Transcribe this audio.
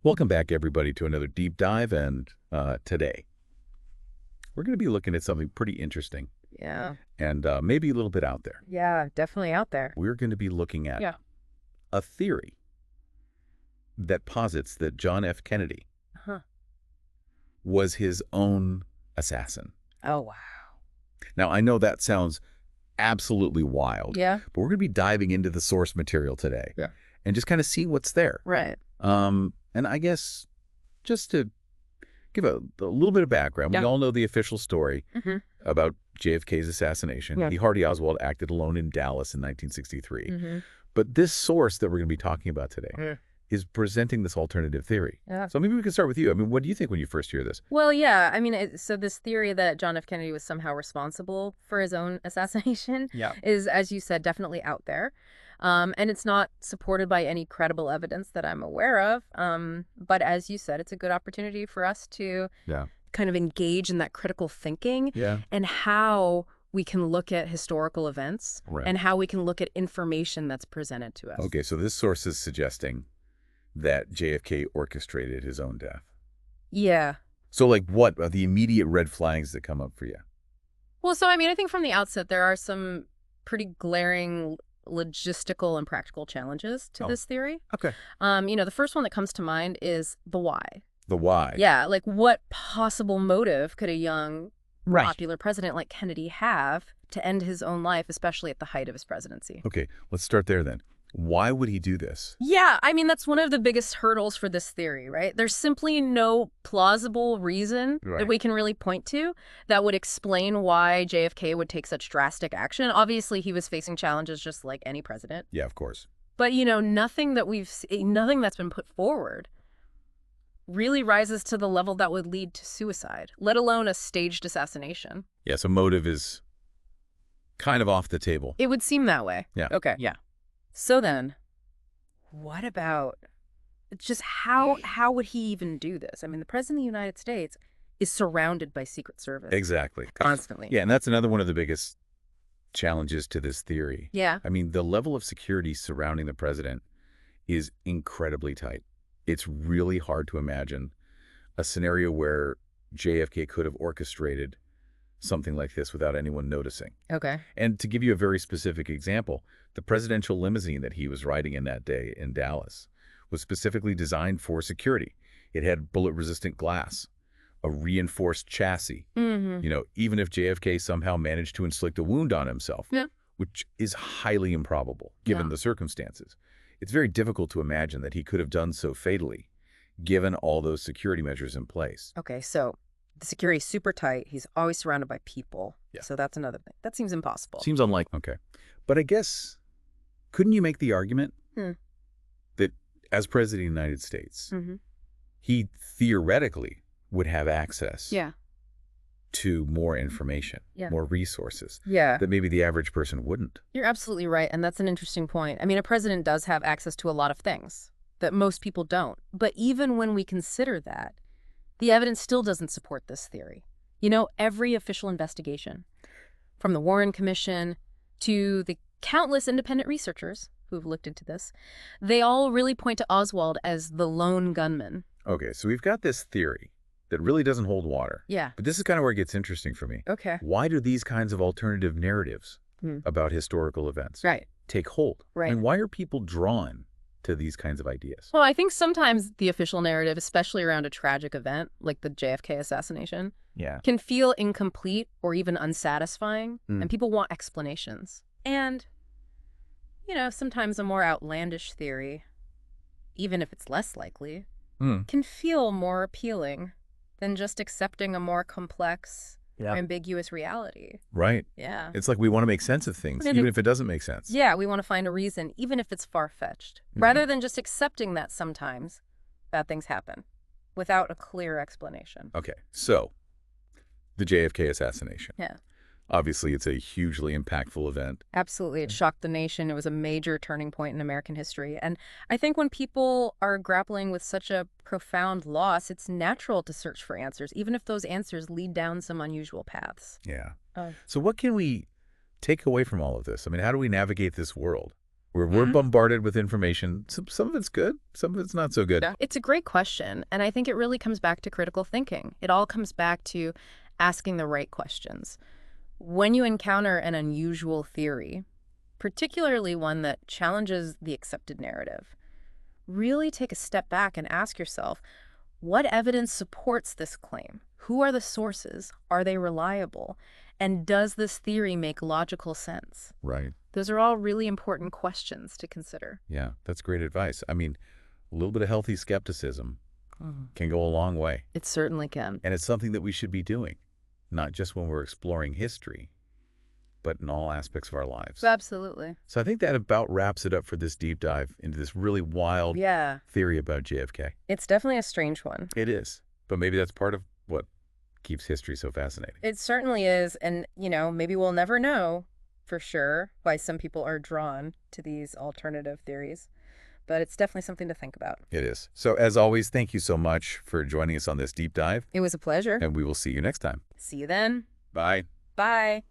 Welcome back, everybody, to another deep dive. And today, we're going to be looking at something pretty interesting Yeah. and maybe a little bit out there. Yeah, definitely out there. We're going to be looking at Yeah. a theory that posits that John F. Kennedy Huh. was his own assassin. Oh, wow. Now, I know that sounds absolutely wild, Yeah. but we're going to be diving into the source material today. Yeah. And just kind of see what's there. Right. And I guess just to give a little bit of background, Yeah. we all know the official story Mm-hmm. about JFK's assassination. Yeah. Lee Harvey Oswald acted alone in Dallas in 1963. Mm-hmm. But this source that we're going to be talking about today is presenting this alternative theory. Yeah. So maybe we can start with you. I mean, what do you think when you first hear this? Well, yeah. I mean, so this theory that John F. Kennedy was somehow responsible for his own assassination is, as you said, definitely out there. And it's not supported by any credible evidence that I'm aware of. But as you said, it's a good opportunity for us to Yeah. kind of engage in that critical thinking Yeah. and how we can look at historical events Right. and how we can look at information that's presented to us. Okay, so this source is suggesting that JFK orchestrated his own death. Yeah. So, like, what are the immediate red flags that come up for you? Well, so I mean, I think from the outset, there are some pretty glaring logistical and practical challenges to this theory. Okay. The first one that comes to mind is the why. The why. Yeah, like what possible motive could a young, popular president like Kennedy have to end his own life, especially at the height of his presidency? Okay, let's start there then. Why would he do this? Yeah, I mean, that's one of the biggest hurdles for this theory, right? There's simply no plausible reason that we can really point to that would explain why JFK would take such drastic action. Obviously, he was facing challenges just like any president. Yeah, of course. But, nothing that's been put forward really rises to the level that would lead to suicide, let alone a staged assassination. Yeah, so motive is kind of off the table. It would seem that way. Yeah. Okay. Yeah. So then, what about just how would he even do this? I mean, the President of the United States is surrounded by Secret Service. Exactly. Constantly. Yeah, and that's another one of the biggest challenges to this theory. Yeah. I mean, the level of security surrounding the president is incredibly tight. It's really hard to imagine a scenario where JFK could have orchestrated something like this without anyone noticing. Okay. And to give you a very specific example, the presidential limousine that he was riding in that day in Dallas was specifically designed for security. It had bullet-resistant glass, a reinforced chassis. Mm-hmm. Even if JFK somehow managed to inflict a wound on himself, Yeah. which is highly improbable given the circumstances, it's very difficult to imagine that he could have done so fatally, given all those security measures in place. Okay, so the security's super tight. He's always surrounded by people. Yeah. So that's another thing. That seems impossible. Seems unlikely. Okay. But I guess, couldn't you make the argument that as President of the United States, Mm-hmm. he theoretically would have access Yeah. to more information, Yeah. more resources Yeah. that maybe the average person wouldn't? You're absolutely right, and that's an interesting point. I mean, a president does have access to a lot of things that most people don't. But even when we consider that, the evidence still doesn't support this theory. Every official investigation, from the Warren Commission to the countless independent researchers who've looked into this, they all really point to Oswald as the lone gunman. Okay, so we've got this theory that really doesn't hold water. Yeah. But this is kind of where it gets interesting for me. Okay. Why do these kinds of alternative narratives about historical events Right. take hold? Right. And why are people drawn to these kinds of ideas? Well, I think sometimes the official narrative, especially around a tragic event like the JFK assassination, Yeah. can feel incomplete or even unsatisfying, and people want explanations. And, sometimes a more outlandish theory, even if it's less likely, can feel more appealing than just accepting a more complex, ambiguous reality. Right. Yeah. It's like we want to make sense of things, even if it doesn't make sense. Yeah, we want to find a reason, even if it's far-fetched, rather than just accepting that sometimes bad things happen without a clear explanation. Okay, so the JFK assassination. Yeah. Obviously, it's a hugely impactful event. Absolutely. It shocked the nation. It was a major turning point in American history. And I think when people are grappling with such a profound loss, it's natural to search for answers, even if those answers lead down some unusual paths. Yeah. Oh. So what can we take away from all of this? I mean, how do we navigate this world? We're bombarded with information. Some of it's good, some of it's not so good. Yeah. It's a great question, and I think it really comes back to critical thinking. It all comes back to asking the right questions. When you encounter an unusual theory, particularly one that challenges the accepted narrative, really take a step back and ask yourself, what evidence supports this claim? Who are the sources? Are they reliable? And does this theory make logical sense? Right. Those are all really important questions to consider. Yeah, that's great advice. I mean, a little bit of healthy skepticism can go a long way. It certainly can. And it's something that we should be doing, not just when we're exploring history, but in all aspects of our lives. Absolutely. So I think that about wraps it up for this deep dive into this really wild theory about JFK. It's definitely a strange one. It is. But maybe that's part of what keeps history so fascinating. It certainly is. And, maybe we'll never know for sure why some people are drawn to these alternative theories. But it's definitely something to think about. It is. So as always, thank you so much for joining us on this deep dive. It was a pleasure. And we will see you next time. See you then. Bye. Bye.